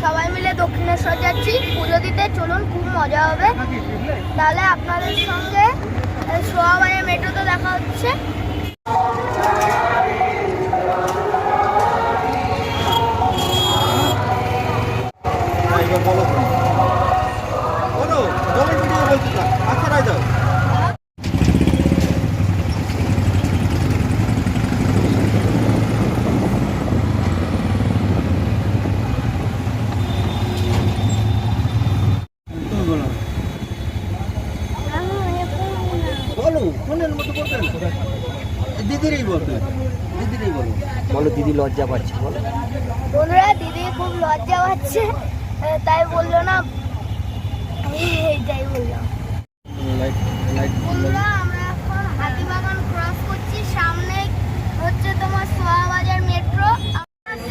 সবাই মিলে দক্ষিণেশ্বর যাচ্ছি পুজো দিতে। চলুন, খুব মজা হবে। তাহলে আপনাদের সঙ্গে সোয়াবাজার মেট্রোতে দেখা হচ্ছে। বলো দিদি লজ্জা পাচ্ছে বলো। বন্ধুরা, দিদি খুব লজ্জা পাচ্ছে, তাই বললো না, এইটাই বললাম। বন্ধুরা, আমরা এখন হাতিবাগান ক্রস করছি। সামনে হচ্ছে তোমার সোয়াবাজার মেট্রো।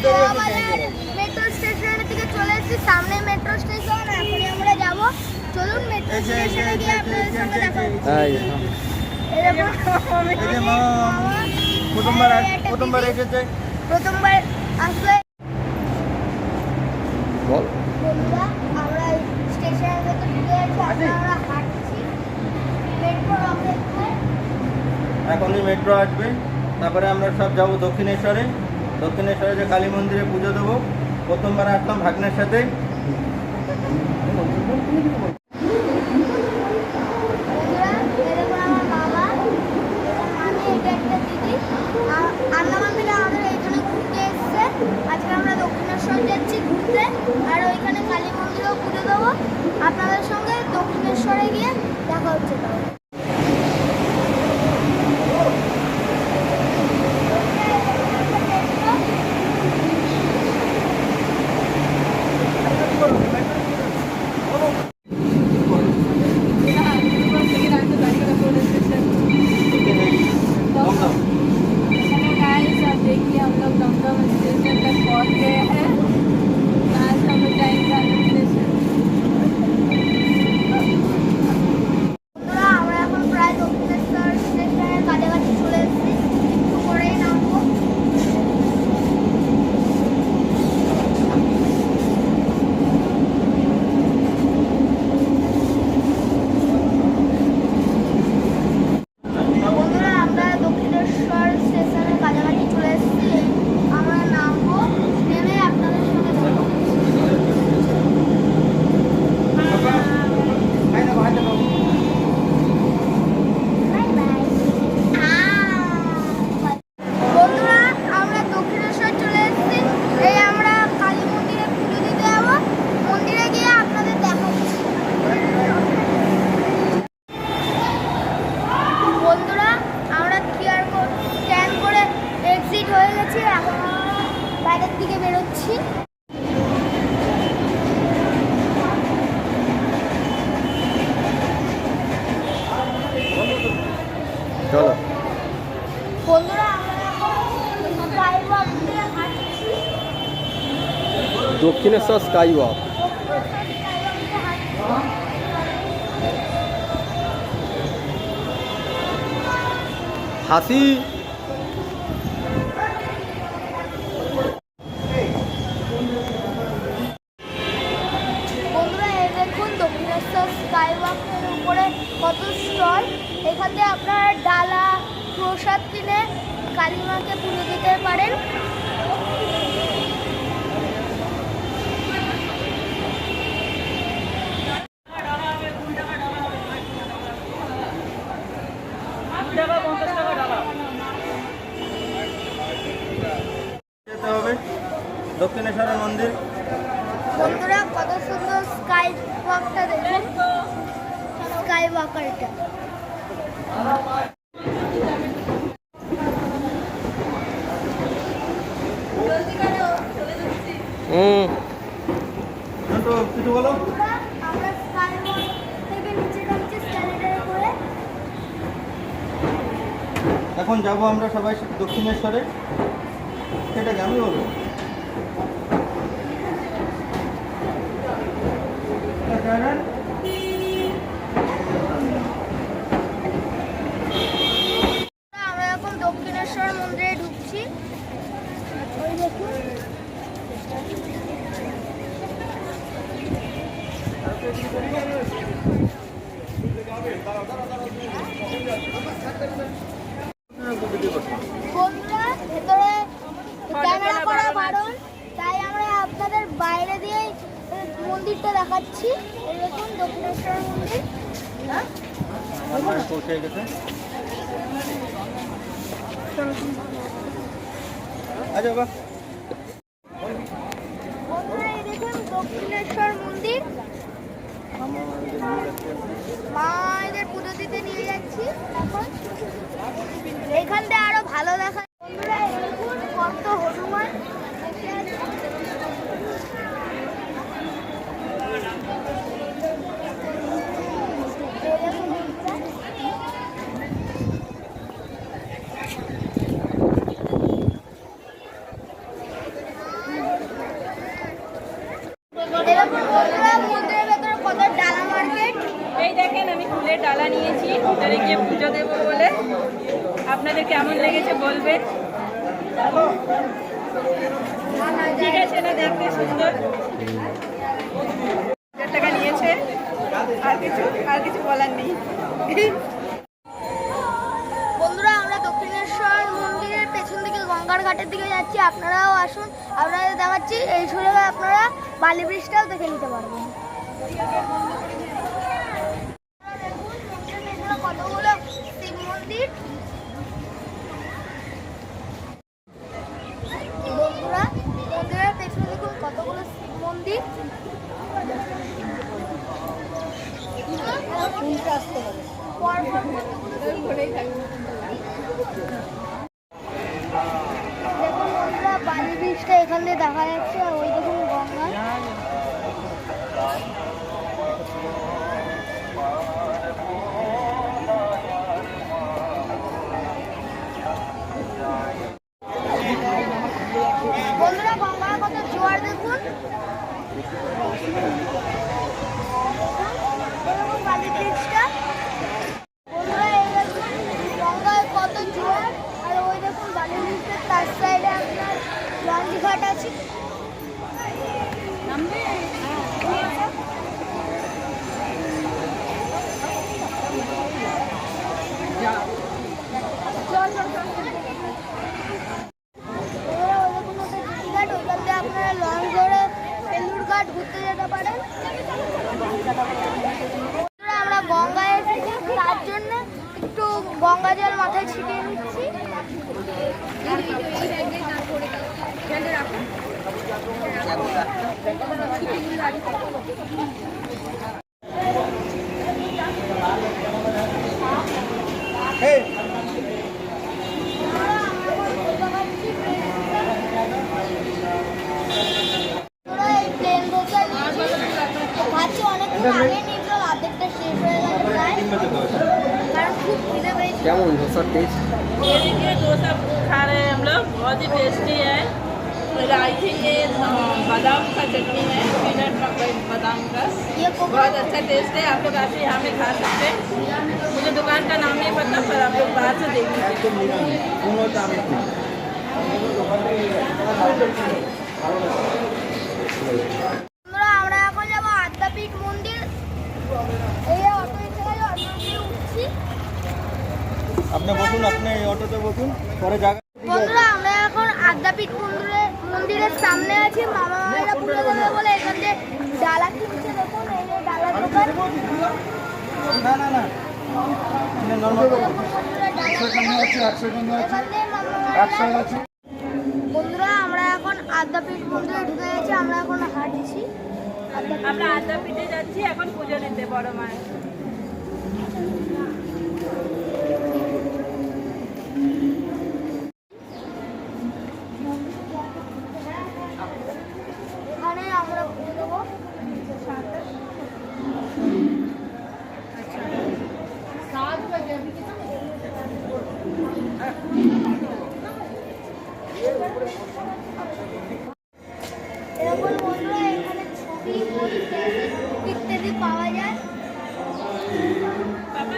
সোয়াবাজার মেট্রো স্টেশনের দিকে চলে এসেছি। সামনে মেট্রো স্টেশন, এখনই আমরা যাব। চলুন, মেট্রো স্টেশনে গিয়ে আপনাদের সঙ্গে দেখা হচ্ছে। প্রথমবার আসলে বন্ধুরা, আমরা স্টেশনের ভেতর ঢুকে গেছি। আমরা হাঁটছি মেট্রোর অপেক্ষায়। এখনই মেট্রো আসবে, তারপরে আমরা সব যাবো দক্ষিণেশ্বরে। দক্ষিণেশ্বরে যে কালী মন্দিরে পুজো দেবো। প্রথমবার আসলাম ভাগ্নের সাথে। আজকে আমরা দক্ষিণেশ্বর যাচ্ছি ঘুরতে, আর ওইখানে কালী মন্দিরেও পুজো দেবো। আপনাদের সঙ্গে দক্ষিণেশ্বরে গিয়ে দেখা হচ্ছে। বাইরের দিকে বেরোচ্ছি। চলো বন্ধুরা, আমরা হাঁটছি দক্ষিণেশ্বর স্কাই ওয়াক। হাসি স্কাই ওয়াকের উপরে কত স্টল। এখান থেকে আপনারা ডালা প্রসাদ কিনে কালীমাকে পুজো দিতে পারেন। যেতে হবে দক্ষিণেশ্বরের মন্দির। বন্ধুরা, কত সুন্দর স্কাই ওয়াকটা দেখুন, স্কাই ওয়াকারটা। কিছু বলো। আমরা স্কাই ওয়াক থেকে নিচে নামছি স্ক্যালেটারে করে। এখন যাবো আমরা সবাই দক্ষিণেশ্বরে। সেটাকে আমি বলবো আমরা এখন দক্ষিণেশ্বর মন্দিরে ঢুকছি। ওই দেখুন, বন্ধুরা ভেতরে ক্যামেরা করা বারণ, তাই আমরা আপনাদের বাইরে দিয়ে মন্দিরটা দেখাচ্ছি। এই দেখুন দক্ষিণেশ্বর মন্দির। পৌঁছে গেছে। আচ্ছা বাবা, বন্ধুরা এই দেখুন দক্ষিণেশ্বর মন্দির। মায়েদের পুজো দিতে নিয়ে যাচ্ছি এখন। এখান থেকে আরো ভালো দেখা। বন্ধুরা এই দেখুন কত হনুমান। এই দেখুন বন্ধুরা। এরকম বন্ধুরা মন্দিরের ভেতরে কত ডালা মার্কেট। এই দেখেন আমি ফুলের ডালা নিয়েছি ভিতরে গিয়ে পুজো দেবো বলে। আপনাদের কেমন লেগেছে বলবেন। ঠিক আছে না, দেখতে সুন্দর। 1000 টাকা নিয়েছে। আর কিছু বলার নেই। বন্ধুরা আমরা দক্ষিণেশ্বর মন্দিরের পেছন দিকে গঙ্গার ঘাটের দিকে যাচ্ছি, আপনারাও আসুন, আপনাদের দেখাচ্ছি। এই সুযোগে আপনারা বালি ব্রিজটাও দেখে নিতে পারবেন। কতগুলো শিব মন্দির। বন্ধুরা মন্দিরের পেছনে দেখুন কতগুলো শিব মন্দির। দেখুন বন্ধুরা বালি ব্রিজটা এখান দিয়ে দেখা যাচ্ছে, আর ওই দেখুন গঙ্গা। বন্ধুরা গঙ্গার কত জোয়ার দেখুন। দেখুন বালি ব্রিজটা। বন্ধুরা এই দেখুন গঙ্গায় কত জোয়ার, আর ওই দেখুন বালি ব্রিজের তার সাইডে আপনার লঞ্চ ঘাট আছে। আপনারা লঞ্চ ধরে বেলুড় ঘাট ঘুরতে যেতে পারেন। আমরা গঙ্গায় এসেছি, তার জন্য একটু গঙ্গা জল মাথায় ছিটিয়ে নিচ্ছি। ভাবছি অনেকক্ষণ আগে নিয়েছিল, অর্ধেকটা শেষ হয়ে গেছে প্রায়, কারণ খুব খিদে পেয়েছে। কেমন ধোসার টেস্ট? ये देखिए डोसा खा रहे हैं हम लोग, बहुत ही टेस्टी है। आई थी ये बादाम का चटनी है, पीनट बादाम का, ये कोको बहुत अच्छा टेस्ट है। आप लोग आके यहाँ पे खा सकते हैं। मुझे दुकान का नाम नहीं पता, पर आप लोग बाहर से देख लीजिए। আমরা এখন যাবো আদ্যাপীঠ মন্দির। এই অটো এসে গেছে, অটোতে উঠছি। আপনি বসুন, আপনি এই অটোতে বসুন, পরে জায়গা। বন্ধুরা আমরা এখন আদ্যাপীঠ মন্দিরের সামনে আছি। মামা মায়েরা পুজো দেবে বলে এখান থেকে ডালা কিনছে। দেখুন এই যে ডালার দোকান। না না না, নর্মাল বন্ধুরা আমরা এখন আদ্যাপীঠ মন্দিরে ঢুকে গেছি। আমরা এখন হাঁটছি। আমরা আদ্যাপীঠে যাচ্ছি এখন পুজো দিতে বড় মায়ের। এখানে আমরা পুজো দেবো। এরকম বন্ধুরা এখানে ছবি বই ইত্যাদি পাওয়া যায়। পাপা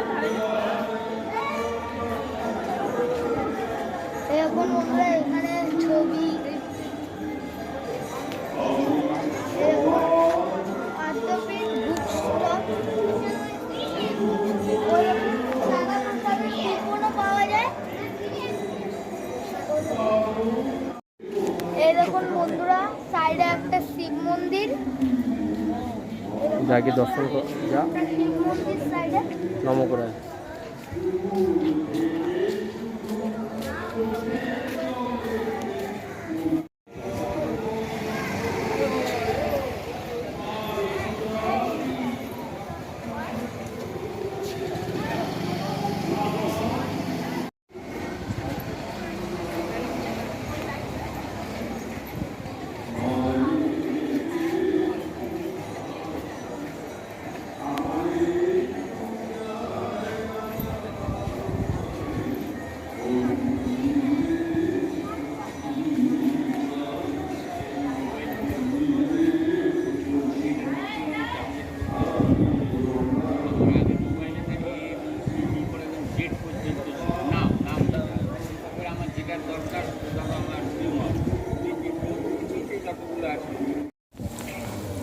যাকে দর্শন কর যা মন্দির সাইডে নম করে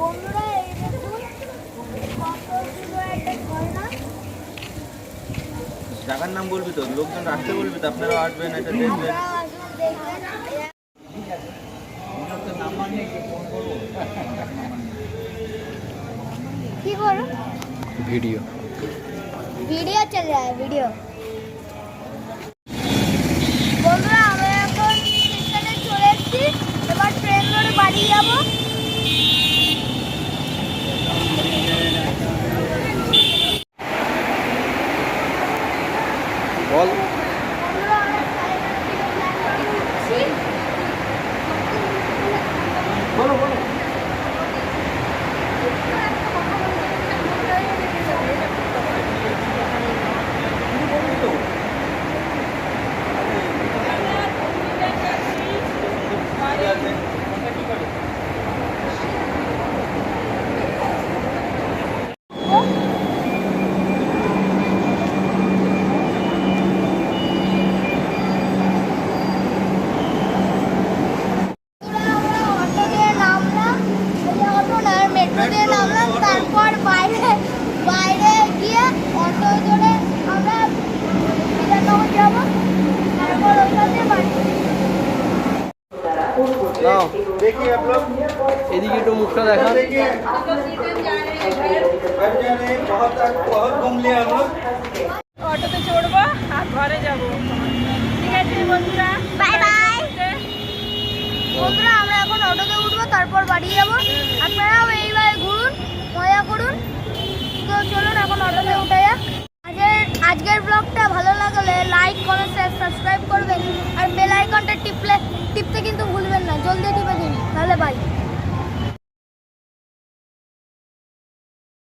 বন্ধুরা এই দেখুন কত সুন্দর একটা ঝর্ণা। জায়গার নাম বলবি তো, লোকজন আসতে বলবি তো, আপনারা আসবেন, এটা দেখবেন। আপনারা আসুন দেখবেন। কি করো? ভিডিও वीडियो चल रहा है वीडियो। বন্ধুরা আমরা এখন স্টেশনে চলে এসেছি, এবার ট্রেন ধরে বাড়ি যাব। বল বন্ধুরা আমরা সাইকেল থেকে প্ল্যাটফর্মে উঠছি। বলো বলো। আমরা অটো দিয়ে নামলাম, অটো না মেট্রো দিয়ে নামলাম, তারপর বাইরে গিয়ে অটো ধরে আমরা বিধাননগর যাব, তারপর ওখান থেকে বাড়ি। নাও देखिए आप लोग, এদিকে একটু মুখটা দেখা देखिए घर जा रहे हैं, बहुत घूम लिए हम लोग। অটোতে চড়বো আর ঘরে যাবো। ঠিক আছে বন্ধুরা, বাই বাই। বন্ধুরা আমরা এখন অটোতে উঠবো, তারপর বাড়ি যাব। আপনারাও এইভাবে ঘুরুন, মজা করুন। তো চলুন এখন অটোতে উঠে যাক। আজকের ব্লগটা ভালো লাগলে লাইক কমেন্ট শেয়ার সাবস্ক্রাইব করবেন, আর বেল আইকনটা টিপতে কিন্তু ভুলবেন না, জলদি টিপে দিন, তাহলে বাই।